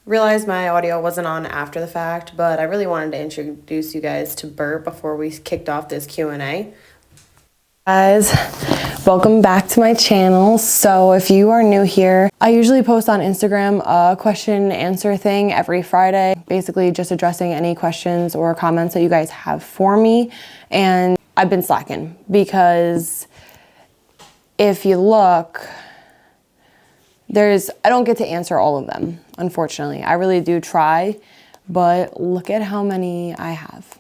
Realized my audio wasn't on after the fact, but I really wanted to introduce you guys to Bert before we kicked off this Q&A. Guys, welcome back to my channel. So if you are new here, I usually post on Instagram a question and answer thing every Friday, basically just addressing any questions or comments that you guys have for me. And I've been slacking because if you look, I don't get to answer all of them, unfortunately. I really do try, but look at how many I have.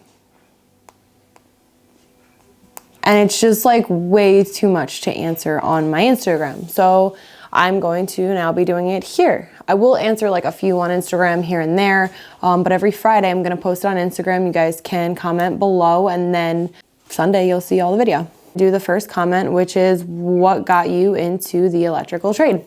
And it's just like way too much to answer on my Instagram. So I'm going to now be doing it here. I will answer like a few on Instagram here and there, but every Friday I'm gonna post it on Instagram. You guys can comment below, and then Sunday you'll see all the video. Do the first comment, which is what got you into the electrical trade?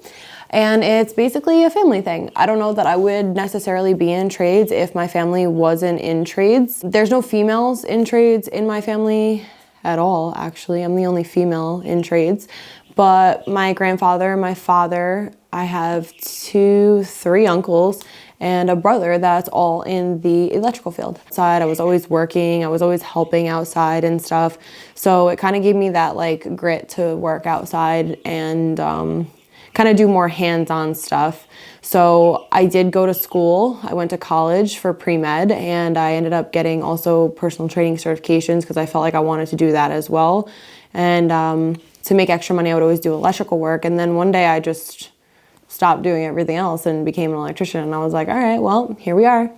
And it's basically a family thing. I don't know that I would necessarily be in trades if my family wasn't in trades. There's no females in trades in my family at all, actually. I'm the only female in trades. But my grandfather, my father, I have three uncles, and a brother that's all in the electrical field. I was always working, I was always helping outside and stuff. So it kind of gave me that like grit to work outside and kind of do more hands-on stuff. So I did go to school. I went to college for pre-med, and I ended up getting also personal training certifications because I felt like I wanted to do that as well. And to make extra money, I would always do electrical work. And then one day I just stopped doing everything else and became an electrician. And I was like, all right, well, here we are.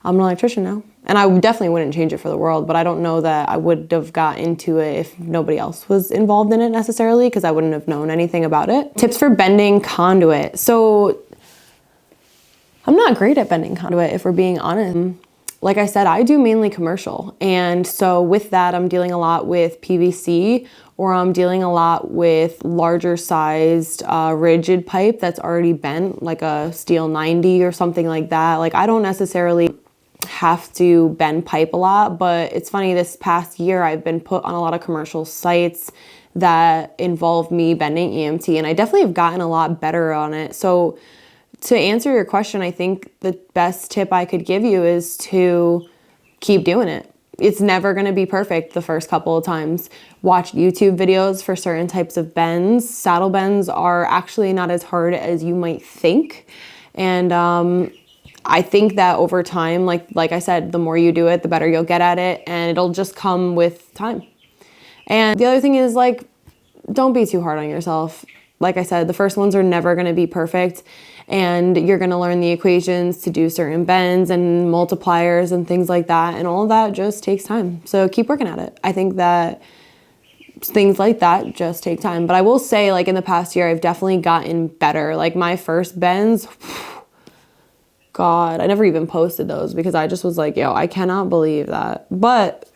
I'm an electrician now. And I definitely wouldn't change it for the world, but I don't know that I would have got into it if nobody else was involved in it necessarily, because I wouldn't have known anything about it. Tips for bending conduit. So I'm not great at bending conduit, if we're being honest. Like I said, I do mainly commercial. And so with that, I'm dealing a lot with PVC, or I'm dealing a lot with larger sized rigid pipe that's already bent, like a steel 90 or something like that. Like I don't necessarily have to bend pipe a lot, but it's funny, this past year I've been put on a lot of commercial sites that involve me bending EMT, and I definitely have gotten a lot better on it. So to answer your question, I think the best tip I could give you is to keep doing it. It's never going to be perfect the first couple of times. Watch YouTube videos for certain types of bends. Saddle bends are actually not as hard as you might think. And I think that over time, like I said, the more you do it, the better you'll get at it, and it'll just come with time. And the other thing is, like, don't be too hard on yourself. Like I said, the first ones are never going to be perfect, and you're going to learn the equations to do certain bends and multipliers and things like that, and all of that just takes time. So keep working at it. I think that things like that just take time. But I will say, like, in the past year, I've definitely gotten better. Like my first bends, God, I never even posted those because I just was like, yo, I cannot believe that. But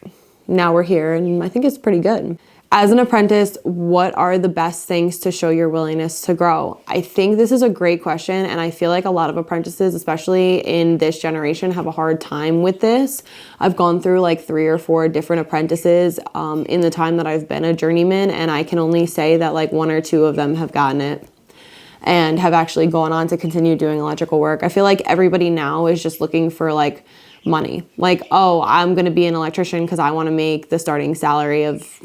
now we're here, and I think it's pretty good. As an apprentice, what are the best things to show your willingness to grow? I think this is a great question, and I feel like a lot of apprentices, especially in this generation, have a hard time with this. I've gone through like 3 or 4 different apprentices in the time that I've been a journeyman, and I can only say that like 1 or 2 of them have gotten it and have actually gone on to continue doing electrical work. I feel like everybody now is just looking for like money. Like, oh, I'm gonna be an electrician because I wanna make the starting salary of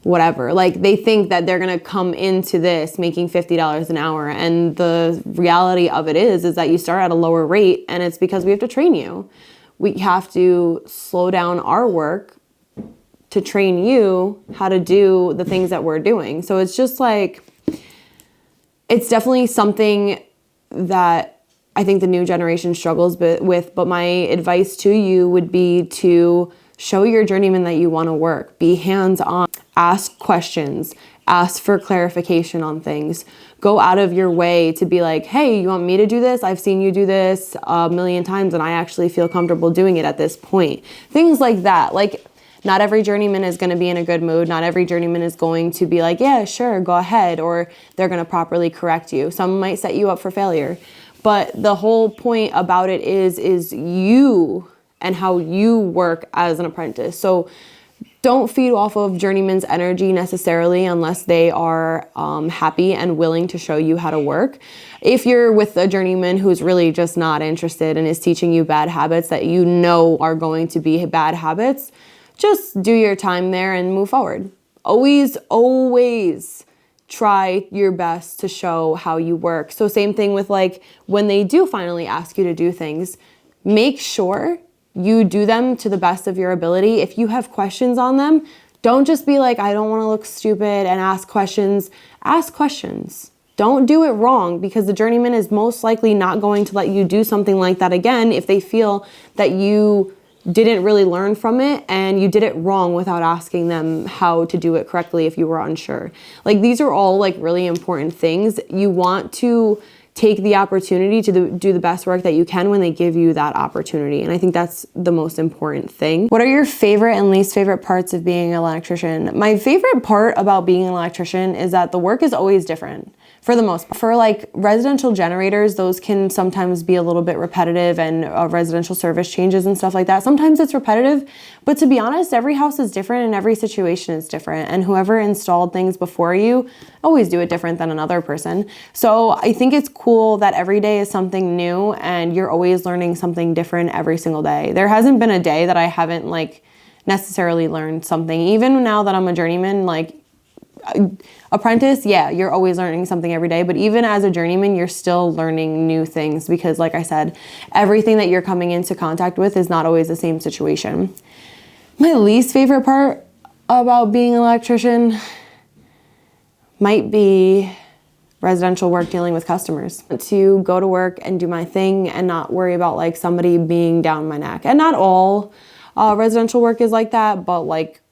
whatever. Like they think that they're gonna come into this making $50 an hour. And the reality of it is that you start at a lower rate, and it's because we have to train you. We have to slow down our work to train you how to do the things that we're doing. So it's just like, it's definitely something that I think the new generation struggles with, but my advice to you would be to show your journeyman that you want to work. Be hands-on. Ask questions. Ask for clarification on things. Go out of your way to be like, hey, you want me to do this? I've seen you do this a million times, and I actually feel comfortable doing it at this point. Things like that. Like, not every journeyman is going to be in a good mood. Not every journeyman is going to be like, yeah, sure, go ahead. Or they're going to properly correct you. Some might set you up for failure. But the whole point about it is you and how you work as an apprentice. So Don't feed off of journeyman's energy necessarily unless they are happy and willing to show you how to work. If you're with a journeyman who's really just not interested and is teaching you bad habits that you know are going to be bad habits, just do your time there and move forward. Always, always try your best to show how you work. So same thing with like when they do finally ask you to do things, make sure you do them to the best of your ability. If you have questions on them, don't just be like, I don't want to look stupid and ask questions. Ask questions. Don't do it wrong, because the journeyman is most likely not going to let you do something like that again if they feel that you didn't really learn from it and you did it wrong without asking them how to do it correctly if you were unsure. Like, these are all like really important things. You want to take the opportunity to do the best work that you can when they give you that opportunity. And I think that's the most important thing. What are your favorite and least favorite parts of being an electrician? My favorite part about being an electrician is that the work is always different. For the most part. For like residential generators, those can sometimes be a little bit repetitive, and residential service changes and stuff like that. Sometimes it's repetitive, but to be honest, every house is different and every situation is different. And whoever installed things before you always do it different than another person. So I think it's cool that every day is something new and you're always learning something different every single day. There hasn't been a day that I haven't like necessarily learned something. Even now that I'm a journeyman, like apprentice, yeah, you're always learning something every day, but even as a journeyman, you're still learning new things because, like I said, everything that you're coming into contact with is not always the same situation. My least favorite part about being an electrician might be residential work, dealing with customers. To go to work and do my thing and not worry about like somebody being down my neck. And not all residential work is like that, but like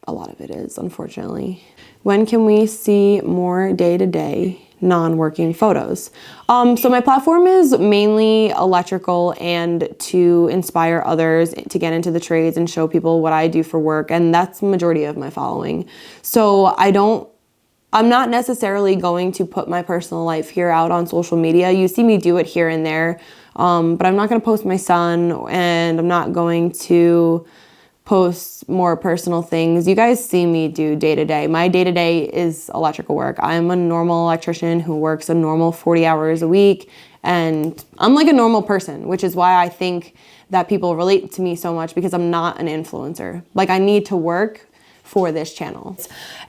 a lot of it is, unfortunately. When can we see more day-to-day non-working photos? So my platform is mainly electrical and to inspire others to get into the trades and show people what I do for work. And that's the majority of my following. So I'm not necessarily going to put my personal life here out on social media. You see me do it here and there, but I'm not going to post my son, and I'm not going to post more personal things. You guys see me do day-to-day. My day-to-day is electrical work. I'm a normal electrician who works a normal 40 hours a week, and I'm like a normal person, which is why I think that people relate to me so much, because I'm not an influencer. Like, I need to work for this channel.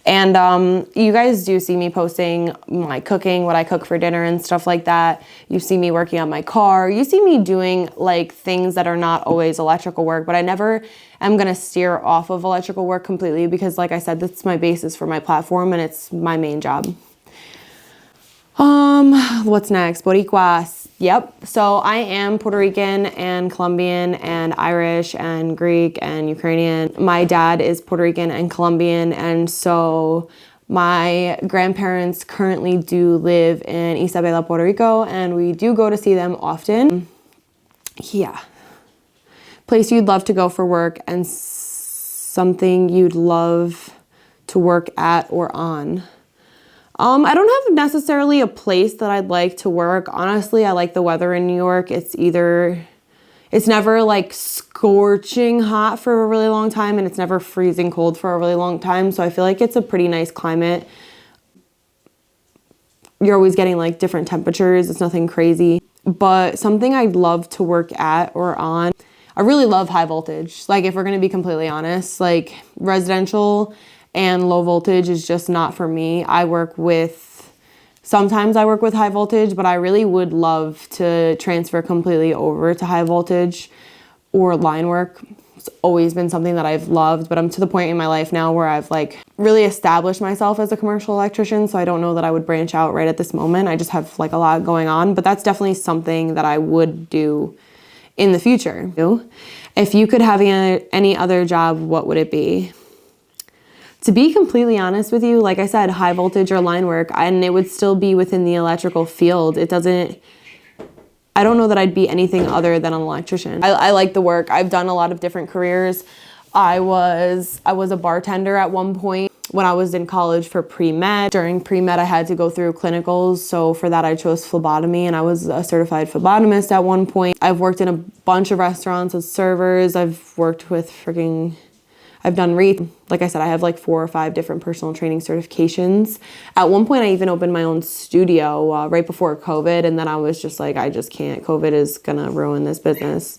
And you guys do see me posting my cooking, what I cook for dinner and stuff like that. You see me working on my car. You see me doing like things that are not always electrical work, but I never am gonna steer off of electrical work completely, because like I said, that's my basis for my platform and it's my main job. What's next? Boricuas. Yep. So I am Puerto Rican and Colombian and Irish and Greek and Ukrainian. My dad is Puerto Rican and Colombian, and so my grandparents currently do live in Isabela, Puerto Rico, and we do go to see them often. Yeah. Place you'd love to go for work and something you'd love to work at or on. I don't have necessarily a place that I'd like to work. Honestly, I like the weather in New York. It's never like scorching hot for a really long time, and it's never freezing cold for a really long time. So I feel like it's a pretty nice climate. You're always getting like different temperatures. It's nothing crazy, but something I'd love to work at or on. I really love high voltage. Like, if we're going to be completely honest, like residential and low voltage is just not for me. Sometimes I work with high voltage, but I really would love to transfer completely over to high voltage or line work. It's always been something that I've loved, but I'm to the point in my life now where I've like really established myself as a commercial electrician. So I don't know that I would branch out right at this moment. I just have like a lot going on, but that's definitely something that I would do in the future. If you could have any other job, what would it be? To be completely honest with you, like I said, high voltage or line work, and it would still be within the electrical field. I don't know that I'd be anything other than an electrician. I like the work. I've done a lot of different careers. I was a bartender at one point when I was in college for pre-med. During pre-med, I had to go through clinicals. So for that, I chose phlebotomy, and I was a certified phlebotomist at one point. I've worked in a bunch of restaurants as servers. I've I've done like I said, I have like 4 or 5 different personal training certifications. At one point, I even opened my own studio right before COVID, and then I was just like, I just can't. COVID is gonna ruin this business.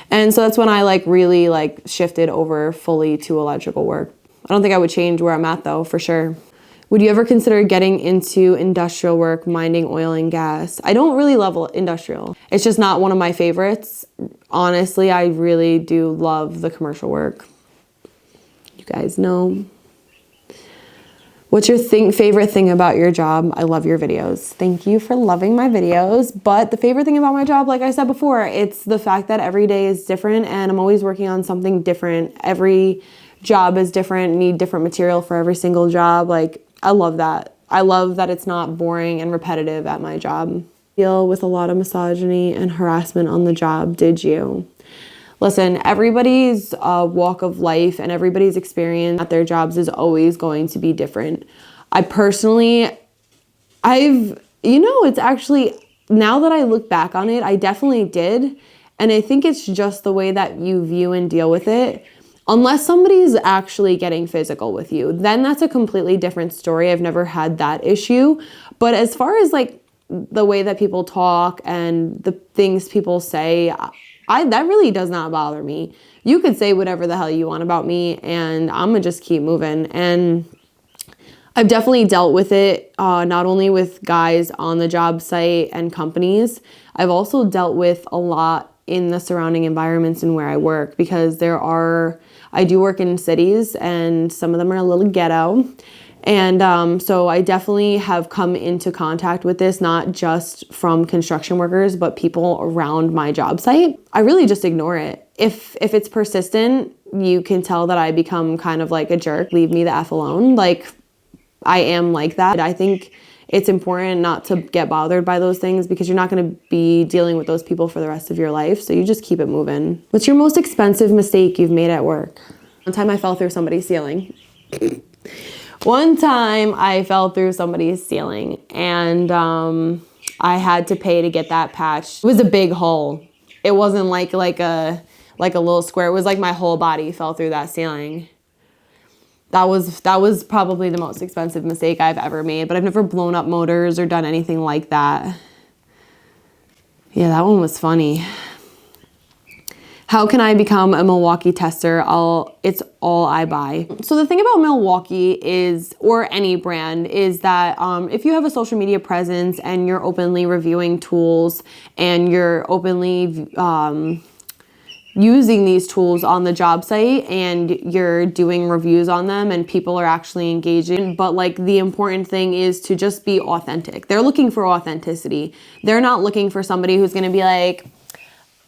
And so that's when I like really like shifted over fully to electrical work. I don't think I would change where I'm at though, for sure. Would you ever consider getting into industrial work, minding oil and gas? I don't really love industrial. It's just not one of my favorites. Honestly, I really do love the commercial work. You guys know. What's your favorite thing about your job? I love your videos. Thank you for loving my videos. But the favorite thing about my job, like I said before, it's the fact that every day is different and I'm always working on something different. Every job is different, need different material for every single job. Like, I love that. I love that it's not boring and repetitive at my job. Deal with a lot of misogyny and harassment on the job, did you? Listen, everybody's walk of life and everybody's experience at their jobs is always going to be different. I personally, it's actually, now that I look back on it, I definitely did. And I think it's just the way that you view and deal with it. Unless somebody's actually getting physical with you, then that's a completely different story. I've never had that issue. But as far as like the way that people talk and the things people say, that really does not bother me. You could say whatever the hell you want about me and I'm gonna just keep moving. And I've definitely dealt with it, not only with guys on the job site and companies, I've also dealt with a lot in the surrounding environments and where I work, because I do work in cities and some of them are a little ghetto. And so I definitely have come into contact with this, not just from construction workers, but people around my job site. I really just ignore it. If it's persistent, you can tell that I become kind of like a jerk. Leave me the F alone. Like, I am like that. I think it's important not to get bothered by those things because you're not going to be dealing with those people for the rest of your life. So you just keep it moving. What's your most expensive mistake you've made at work? One time I fell through somebody's ceiling. One time I fell through somebody's ceiling and I had to pay to get that patched. It was a big hole. It wasn't like a little square. It was like my whole body fell through that ceiling. That was probably the most expensive mistake I've ever made, but I've never blown up motors or done anything like that. Yeah, that one was funny. How can I become a Milwaukee tester? It's all I buy. So the thing about Milwaukee is, or any brand, is that if you have a social media presence and you're openly reviewing tools and you're openly using these tools on the job site and you're doing reviews on them and people are actually engaging. But like, the important thing is to just be authentic. They're looking for authenticity. They're not looking for somebody who's gonna be like,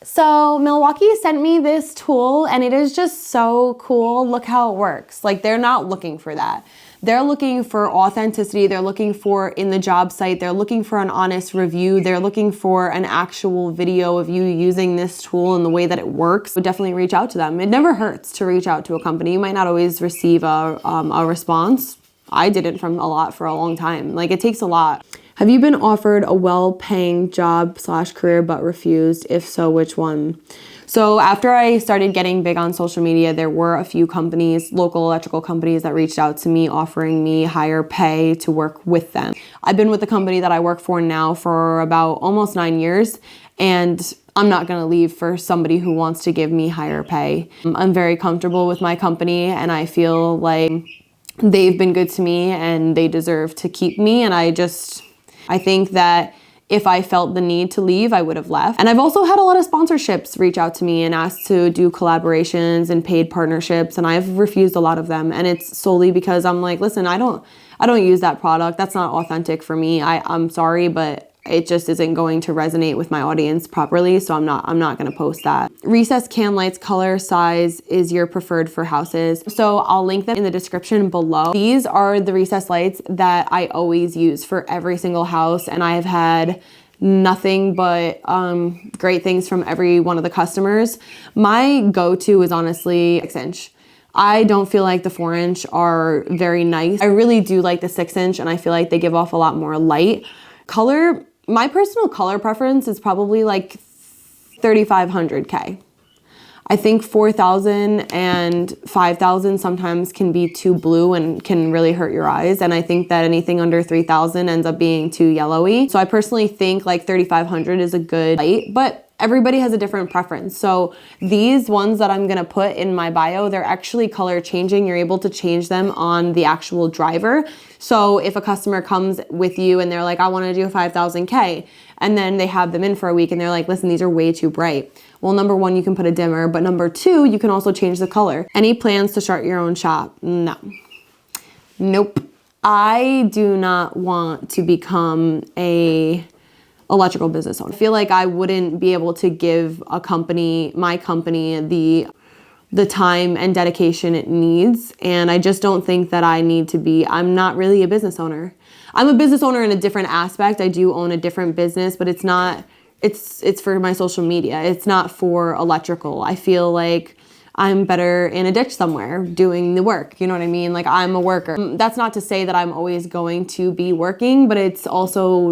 so Milwaukee sent me this tool and it is just so cool. Look how it works. Like, they're not looking for that. They're looking for authenticity. They're looking for in the job site. They're looking for an honest review. They're looking for an actual video of you using this tool and the way that it works. So definitely reach out to them. It never hurts to reach out to a company. You might not always receive a response. I didn't for a long time. Like, it takes a lot. Have you been offered a well-paying job/career but refused? If so, which one? So after I started getting big on social media, there were a few companies, local electrical companies, that reached out to me offering me higher pay to work with them. I've been with the company that I work for now for about almost 9 years, and I'm not gonna leave for somebody who wants to give me higher pay. I'm very comfortable with my company and I feel like they've been good to me and they deserve to keep me, and I think that if I felt the need to leave, I would have left. And I've also had a lot of sponsorships reach out to me and asked to do collaborations and paid partnerships, and I've refused a lot of them. And it's solely because I'm like, listen, I don't use that product. That's not authentic for me. I'm sorry, but it just isn't going to resonate with my audience properly, so I'm not gonna post that. Recessed can lights color size is your preferred for houses. So I'll link them in the description below. These are the recessed lights that I always use for every single house, and I have had nothing but great things from every one of the customers. My go-to is honestly 6-inch. I don't feel like the 4-inch are very nice. I really do like the 6-inch, and I feel like they give off a lot more light. Color, my personal color preference is probably like 3,500K. I think 4,000 and 5,000 sometimes can be too blue and can really hurt your eyes. And I think that anything under 3,000 ends up being too yellowy. So I personally think like 3,500 is a good light, but everybody has a different preference. So these ones that I'm gonna put in my bio, they're actually color changing. You're able to change them on the actual driver. So if a customer comes with you and they're like, I wanna do a 5,000K, and then they have them in for a week and they're like, listen, these are way too bright. Well, number one, you can put a dimmer, but number two, you can also change the color. Any plans to start your own shop? No. Nope. I do not want to become a electrical business owner. I feel like I wouldn't be able to give my company, the time and dedication it needs. And I just don't think that I need to be. I'm not really a business owner. I'm a business owner in a different aspect. I do own a different business, but it's not, it's for my social media. It's not for electrical. I feel like I'm better in a ditch somewhere doing the work. You know what I mean? Like, I'm a worker. That's not to say that I'm always going to be working, but it's also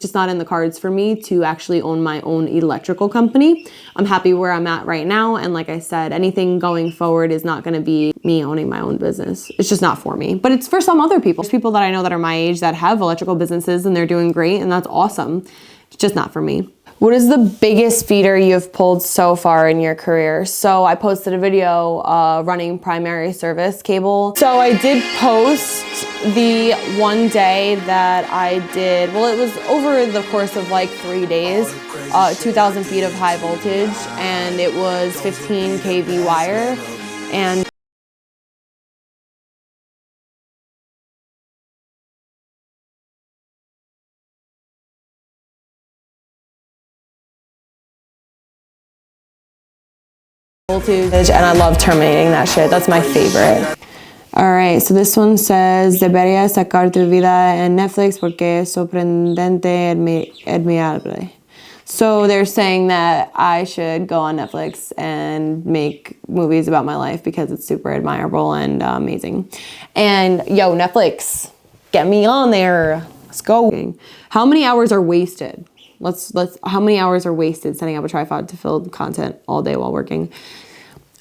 just not in the cards for me to actually own my own electrical company. I'm happy where I'm at right now. And like I said, anything going forward is not gonna be me owning my own business. It's just not for me, but it's for some other people. There's people that I know that are my age that have electrical businesses and they're doing great, and that's awesome. It's just not for me. What is the biggest feeder you've pulled so far in your career? So I posted a video running primary service cable. So I did post the one day that I did, well, it was over the course of like 3 days, 2,000 feet of high voltage, and it was 15 kV wire. And and I love terminating that shit. That's my favorite. All right, so this one says, deberías sacar tu vida en Netflix porque es sorprendente, admirable. So they're saying that I should go on Netflix and make movies about my life because it's super admirable and amazing. And yo, Netflix, get me on there. Let's go. How many hours are wasted? How many hours are wasted setting up a tripod to film content all day while working?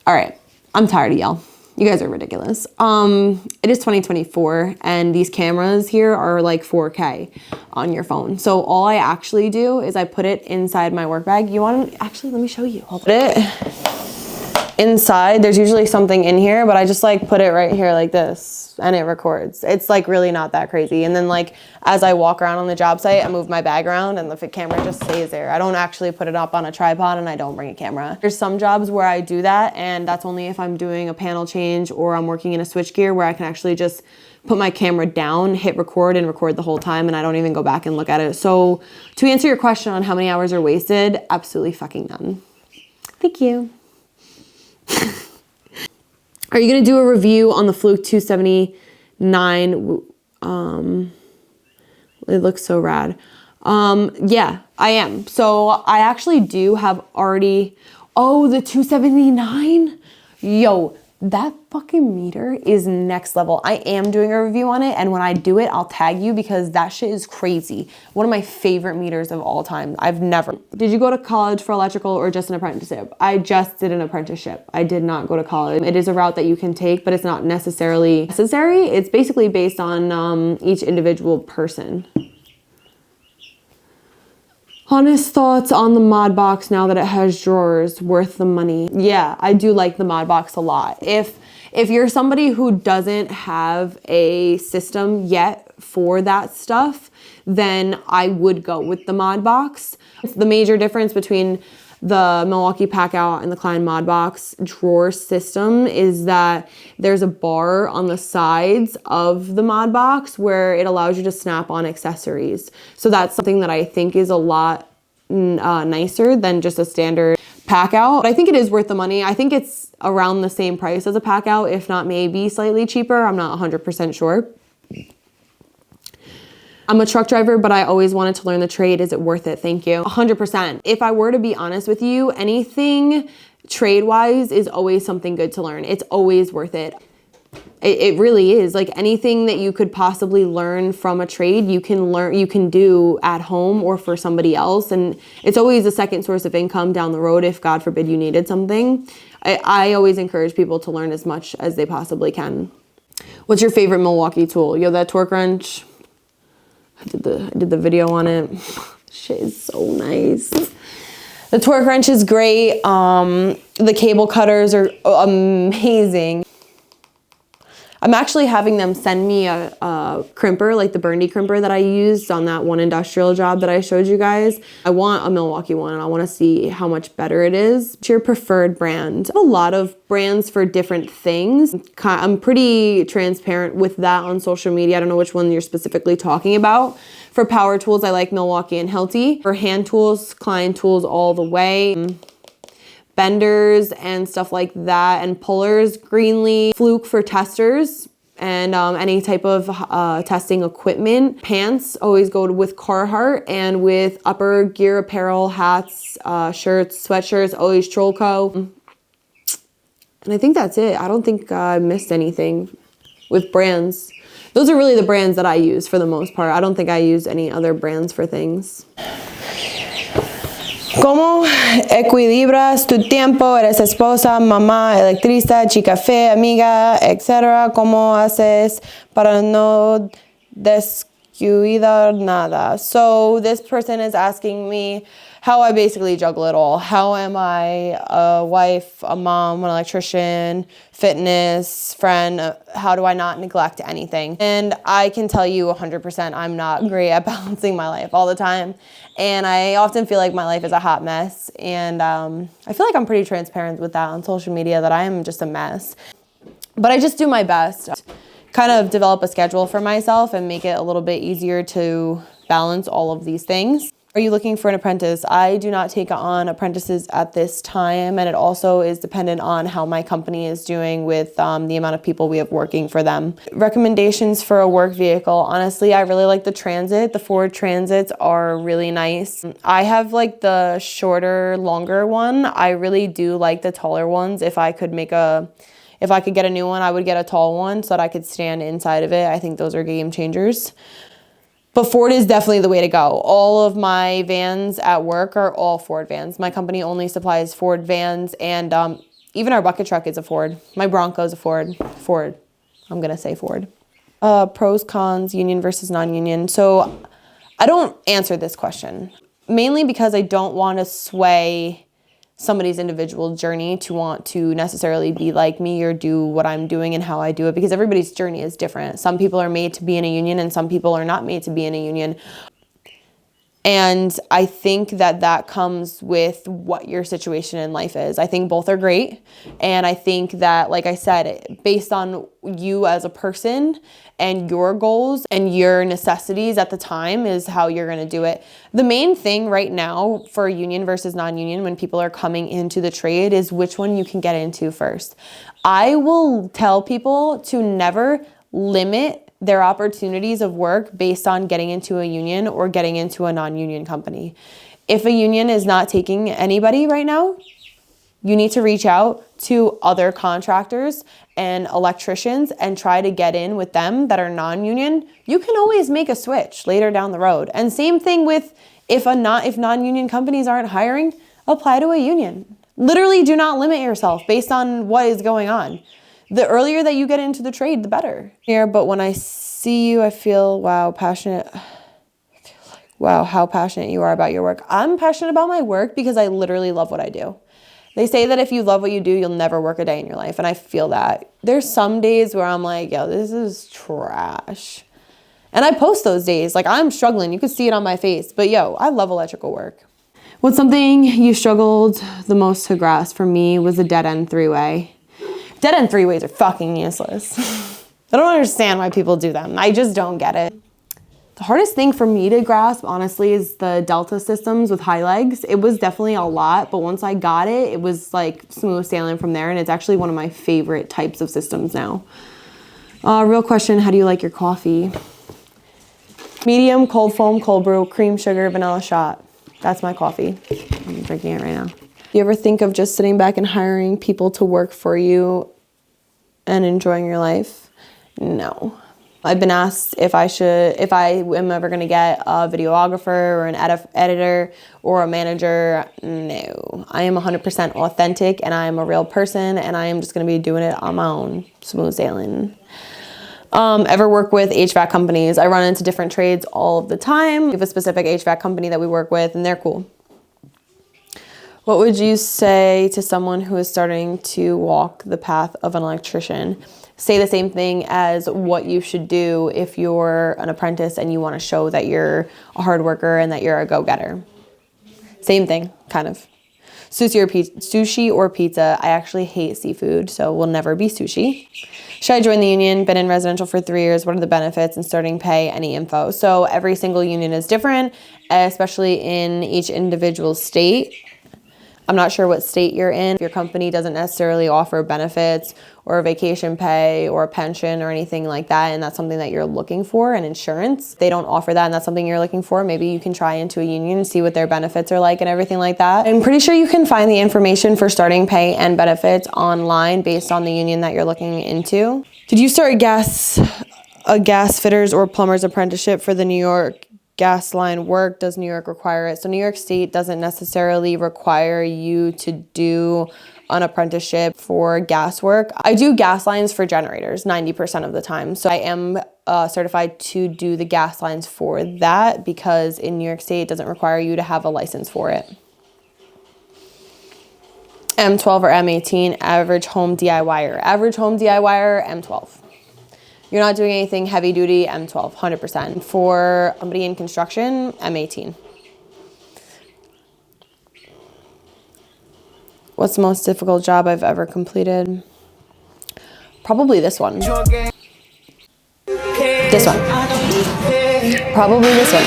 All right, I'm tired of y'all. You guys are ridiculous. It is 2024 and these cameras here are like 4K on your phone. So all I actually do is I put it inside my work bag. Actually, let me show you. I'll put it inside. There's usually something in here, but I just like put it right here like this and it records. It's like really not that crazy. And then like as I walk around on the job site, I move my bag around and the camera just stays there. I don't actually put it up on a tripod and I don't bring a camera. There's some jobs where I do that, and that's only if I'm doing a panel change or I'm working in a switchgear where I can actually just put my camera down, hit record, and record the whole time, and I don't even go back and look at it. So to answer your question on how many hours are wasted, absolutely fucking none. Thank you. Are you gonna do a review on the Fluke 279? It looks so rad. Yeah, I am. So I actually do have already, the 279? Yo, that fucking meter is next level. I am doing a review on it, and when I do it, I'll tag you because that shit is crazy. One of my favorite meters of all time. Did you go to college for electrical or just an apprenticeship? I just did an apprenticeship. I did not go to college. It is a route that you can take, but it's not necessarily necessary. It's basically based on each individual person. Honest thoughts on the mod box now that it has drawers, worth the money? Yeah, I do like the mod box a lot. If you're somebody who doesn't have a system yet for that stuff, then I would go with the mod box. The major difference between the Milwaukee Packout and the Klein mod box drawer system is that there's a bar on the sides of the mod box where it allows you to snap on accessories. So that's something that I think is a lot nicer than just a standard Packout. But I think it is worth the money. I think it's around the same price as a Packout, if not maybe slightly cheaper. I'm not 100% sure. I'm a truck driver, but I always wanted to learn the trade. Is it worth it? Thank you. 100%. If I were to be honest with you, anything trade-wise is always something good to learn. It's always worth it. It really is. Like anything that you could possibly learn from a trade, you can do at home or for somebody else. And it's always a second source of income down the road if, God forbid, you needed something. I always encourage people to learn as much as they possibly can. What's your favorite Milwaukee tool? Yo, that torque wrench. I did the video on it. Shit is so nice. The torque wrench is great. The cable cutters are amazing. I'm actually having them send me a crimper, like the Burndy crimper that I used on that one industrial job that I showed you guys. I want a Milwaukee one and I want to see how much better it is. What's your preferred brand? I have a lot of brands for different things. I'm pretty transparent with that on social media. I don't know which one you're specifically talking about. For power tools, I like Milwaukee and Hilti. For hand tools, Klein tools all the way. Benders and stuff like that, and pullers, Greenlee, Fluke for testers, and any type of testing equipment. Pants always go with Carhartt, and with upper gear apparel, hats, shirts, sweatshirts, always Trollco. And I think that's it. I don't think I missed anything with brands. Those are really the brands that I use for the most part. I don't think I use any other brands for things. ¿Cómo equilibras tu tiempo? Eres esposa, mamá, electricista, chica fe, amiga, etc. ¿Cómo haces para no descuidar nada? So this person is asking me how I basically juggle it all. How am I a wife, a mom, an electrician, fitness, friend? How do I not neglect anything? And I can tell you 100% I'm not great at balancing my life all the time. And I often feel like my life is a hot mess. And I feel like I'm pretty transparent with that on social media, that I am just a mess. But I just do my best. Kind of develop a schedule for myself and make it a little bit easier to balance all of these things. Are you looking for an apprentice? I do not take on apprentices at this time, and it also is dependent on how my company is doing with the amount of people we have working for them. Recommendations for a work vehicle. Honestly, I really like the Transit. The Ford Transits are really nice. I have like the shorter, longer one. I really do like the taller ones. If I could get a new one, I would get a tall one so that I could stand inside of it. I think those are game changers. But Ford is definitely the way to go. All of my vans at work are all Ford vans. My company only supplies Ford vans, and even our bucket truck is a Ford. My Bronco is a Ford. I'm going to say Ford. Pros, cons, union versus non-union. So I don't answer this question, mainly because I don't want to sway somebody's individual journey to want to necessarily be like me or do what I'm doing and how I do it, because everybody's journey is different. Some people are made to be in a union and some people are not made to be in a union. And I think that comes with what your situation in life is. I think both are great. And I think that, like I said, based on you as a person and your goals and your necessities at the time is how you're going to do it. The main thing right now for union versus non-union when people are coming into the trade is which one you can get into first. I will tell people to never limit their opportunities of work based on getting into a union or getting into a non-union company. If a union is not taking anybody right now, you need to reach out to other contractors and electricians and try to get in with them that are non-union. You can always make a switch later down the road. And same thing with if non-union companies aren't hiring, apply to a union. Literally do not limit yourself based on what is going on. The earlier that you get into the trade, the better. But when I see you, I feel, wow, passionate. Wow, how passionate you are about your work. I'm passionate about my work because I literally love what I do. They say that if you love what you do, you'll never work a day in your life. And I feel that. There's some days where I'm like, yo, this is trash. And I post those days. Like, I'm struggling. You can see it on my face. But yo, I love electrical work. What's something you struggled the most to grasp? For me was a dead-end three-way. Dead-end three-ways are fucking useless. I don't understand why people do them. I just don't get it. The hardest thing for me to grasp, honestly, is the Delta systems with high legs. It was definitely a lot, but once I got it, it was like smooth sailing from there, and it's actually one of my favorite types of systems now. Real question, how do you like your coffee? Medium, cold foam, cold brew, cream, sugar, vanilla shot. That's my coffee. I'm drinking it right now. You ever think of just sitting back and hiring people to work for you and enjoying your life? No. I've been asked if I am ever gonna get a videographer or an editor or a manager. No, I am 100% authentic and I am a real person and I am just gonna be doing it on my own, smooth sailing. Ever work with HVAC companies? I run into different trades all of the time. We have a specific HVAC company that we work with and they're cool. What would you say to someone who is starting to walk the path of an electrician? Say the same thing as what you should do if you're an apprentice and you want to show that you're a hard worker and that you're a go-getter. Same thing, kind of. Sushi or pizza? I actually hate seafood, so we'll never be sushi. Should I join the union? Been in residential for 3 years. What are the benefits and starting pay? Any info? So every single union is different, especially in each individual state. I'm not sure what state you're in. If your company doesn't necessarily offer benefits or vacation pay or a pension or anything like that, and that's something that you're looking for, and insurance, they don't offer that and that's something you're looking for, maybe you can try into a union and see what their benefits are like and everything like that. I'm pretty sure you can find the information for starting pay and benefits online based on the union that you're looking into. Did you start a gas fitters or plumber's apprenticeship for the New York gas line work? Does New York require it? So New York State doesn't necessarily require you to do an apprenticeship for gas work. I do gas lines for generators 90% of the time. So I am certified to do the gas lines for that because in New York State it doesn't require you to have a license for it. M12 or M18, average home DIYer. Average home DIYer, M12. You're not doing anything heavy duty, M12, 100%. For somebody in construction, M18. What's the most difficult job I've ever completed? Probably this one. This one. Probably this one.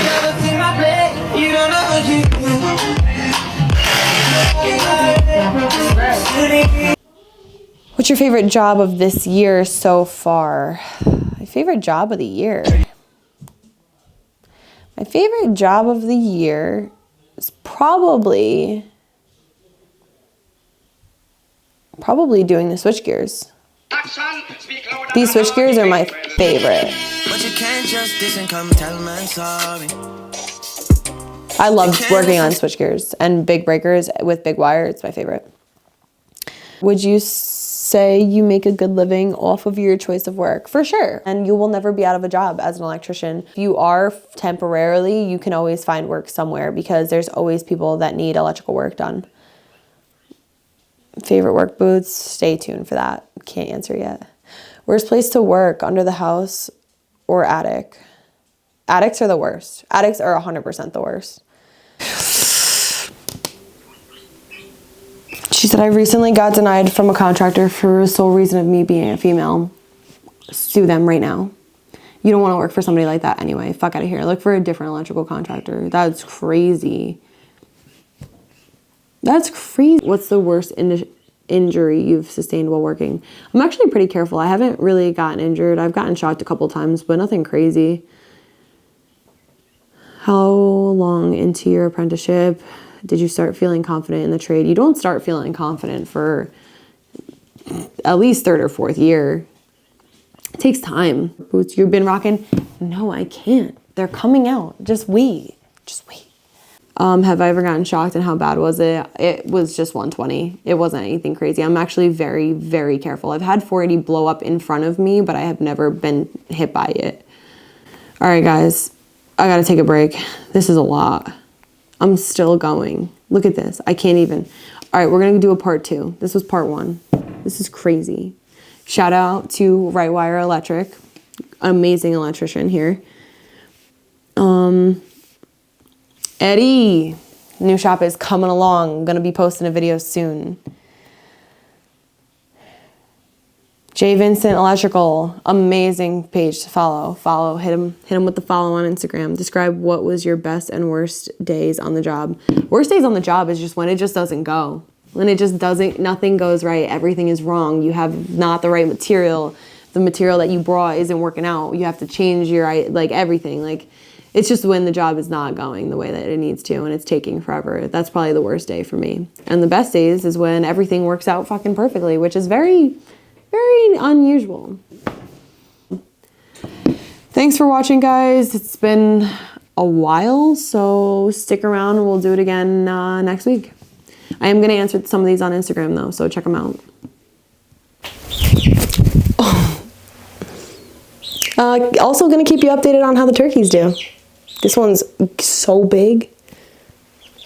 What's your favorite job of this year so far? My favorite job of the year. My favorite job of the year is probably doing the switchgears. These switchgears are my favorite. But you can't just diss and come tell me sorry. I love working on switchgears and big breakers with big wire. It's my favorite. Would you say you make a good living off of your choice of work? For sure. And you will never be out of a job as an electrician. If you are temporarily, you can always find work somewhere because there's always people that need electrical work done. Favorite work boots? Stay tuned for that. Can't answer yet. Worst place to work? Under the house or attic? Attics are the worst. Attics are 100% the worst. She said, I recently got denied from a contractor for the sole reason of me being a female. Sue them right now. You don't want to work for somebody like that anyway. Fuck out of here. Look for a different electrical contractor. That's crazy. That's crazy. What's the worst injury you've sustained while working? I'm actually pretty careful. I haven't really gotten injured. I've gotten shocked a couple times, but nothing crazy. How long into your apprenticeship did you start feeling confident in the trade? You don't start feeling confident for at least third or fourth year. It takes time. Boots you've been rocking? No, I can't. They're coming out. Just wait. Just wait. Have I ever gotten shocked and how bad was it? It was just 120. It wasn't anything crazy. I'm actually very, very careful. I've had 480 blow up in front of me, but I have never been hit by it. All right, guys. I gotta take a break. This is a lot. I'm still going. Look at this. I can't even. All right, we're going to do a part 2. This was part 1. This is crazy. Shout out to Right Wire Electric. Amazing electrician here. Eddie. New shop is coming along. I'm going to be posting a video soon. J Vincent Electrical, amazing page to follow. Hit him with the follow on Instagram. Describe what was your best and worst days on the job. Worst days on the job is just when it just doesn't go. When it just doesn't, nothing goes right. Everything is wrong. You have not the right material. The material that you brought isn't working out. You have to change your, everything. It's just when the job is not going the way that it needs to and it's taking forever. That's probably the worst day for me. And the best days is when everything works out fucking perfectly, which is very Very unusual. Thanks for watching, guys. It's been a while, so stick around and we'll do it again next week. I am going to answer some of these on Instagram though, so check them out. Also going to keep you updated on how the turkeys do. This one's so big.